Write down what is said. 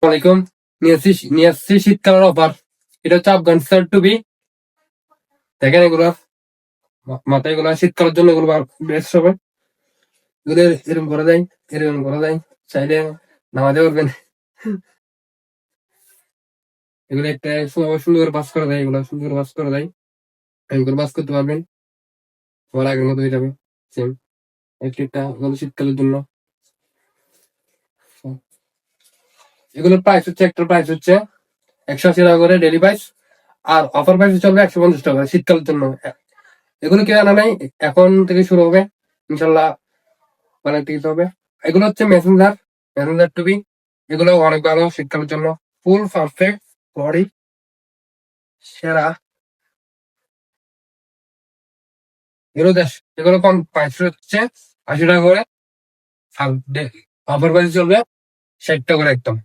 ওয়ালাইকুম। নিয়ে আসছি শীতকালের অফার। এটা হচ্ছে আফগান স্টাইল টুপি। দেখেন এগুলো মাথায়, এগুলো শীতকালের জন্য এগুলো বেস্ট হবে। এগুলো এরকম করা যায়, এরকম করা যায়, চাইলে নামাতে পারবেন। এগুলো একটা সুন্দর করে বাস করা যায়, এগুলো সুন্দর করে বাস করা যায়, এগুলো বাস করতে পারবেন। আবার আগের মতো হয়ে যাবে সেম। একটা এগুলো শীতকালের জন্য। এগুলোর প্রাইস হচ্ছে, একটা প্রাইস হচ্ছে 180 টাকা করে ডেলি প্রাইস। আর অফার প্রাইস চলবে 150 টাকা শীতকালের জন্য। এগুলো কেউ আনা নাই, এখন থেকে শুরু হবে ইনশাল্লাহ, অনেক কিছু হবে। এগুলো হচ্ছে মেসেঞ্জার টুপি। এগুলো অনেক ভালো শীতকালের জন্য, ফুল পারফেক্ট বডি সেরা। এগুলো কম প্রাইস হচ্ছে 80 টাকা করে। আর অফার প্রাইস চলবে 60 টাকা করে একদম।